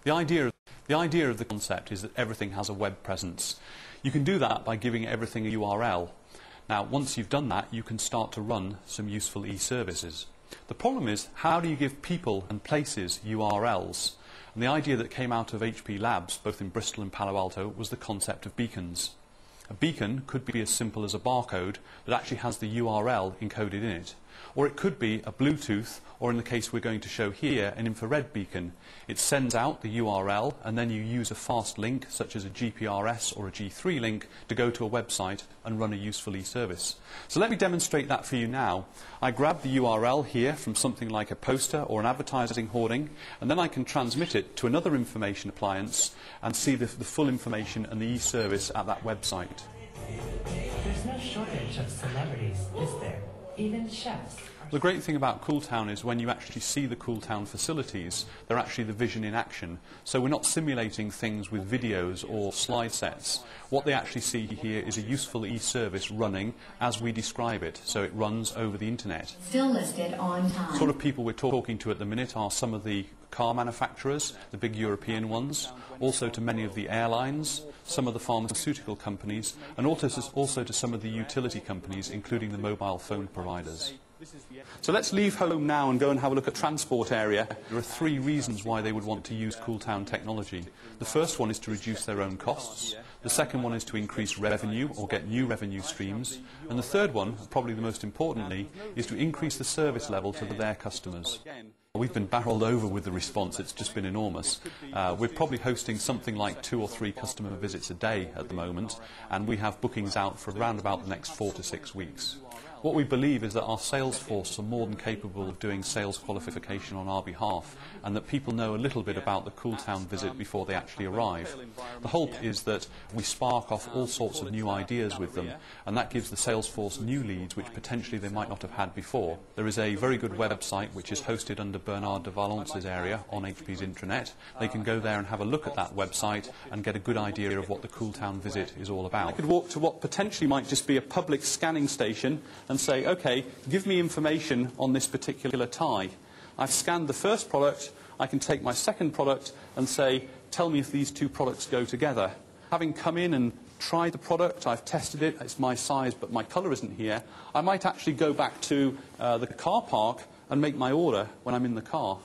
The idea of the concept is that everything has a web presence. You can do that by giving everything a URL. Now, once you've done that, you can start to run some useful e-services. The problem is, how do you give people and places URLs? And the idea that came out of HP Labs, both in Bristol and Palo Alto, was the concept of beacons. A beacon could be as simple as a barcode that actually has the URL encoded in it. Or it could be a Bluetooth, or in the case we're going to show here, an infrared beacon. It sends out the URL, and then you use a fast link, such as a GPRS or a G3 link, to go to a website and run a useful e-service. So let me demonstrate that for you now. I grab the URL here from something like a poster or an advertising hoarding, and then I can transmit it to another information appliance and see the full information and the e-service at that website. There's no shortage of celebrities, is there? Even chefs. The great thing about cooltown is when you actually see the cooltown facilities, they're actually the vision in action. So we're not simulating things with videos or slide sets. What they actually see here is a useful e-service running as we describe it. So it runs over the internet. Still listed on time. The sort of people we're talking to at the minute are some of the car manufacturers, the big European ones, also to many of the airlines, some of the pharmaceutical companies, and also to some of the utility companies, including the mobile phone providers. So let's leave home now and go and have a look at transport area. There are three reasons why they would want to use cooltown technology. The first one is to reduce their own costs. The second one is to increase revenue or get new revenue streams. And the third one, probably the most importantly, is to increase the service level to their customers. We've been barreled over with the response. It's just been enormous. We're probably hosting something like 2 or 3 customer visits a day at the moment, and we have bookings out for around about the next 4 to 6 weeks. What we believe is that our sales force are more than capable of doing sales qualification on our behalf, and that people know a little bit about the cooltown visit before they actually arrive. The hope is that we spark off all sorts of new ideas with them, and that gives the sales force new leads which potentially they might not have had before. There is a very good website which is hosted under Bernard de Valence's area on HP's intranet. They can go there and have a look at that website and get a good idea of what the cooltown visit is all about. I could walk to what potentially might just be a public scanning station and say, OK, give me information on this particular tie. I've scanned the first product, I can take my second product and say, tell me if these two products go together. Having come in and tried the product, I've tested it, it's my size but my colour isn't here, I might actually go back to the car park and make my order when I'm in the car.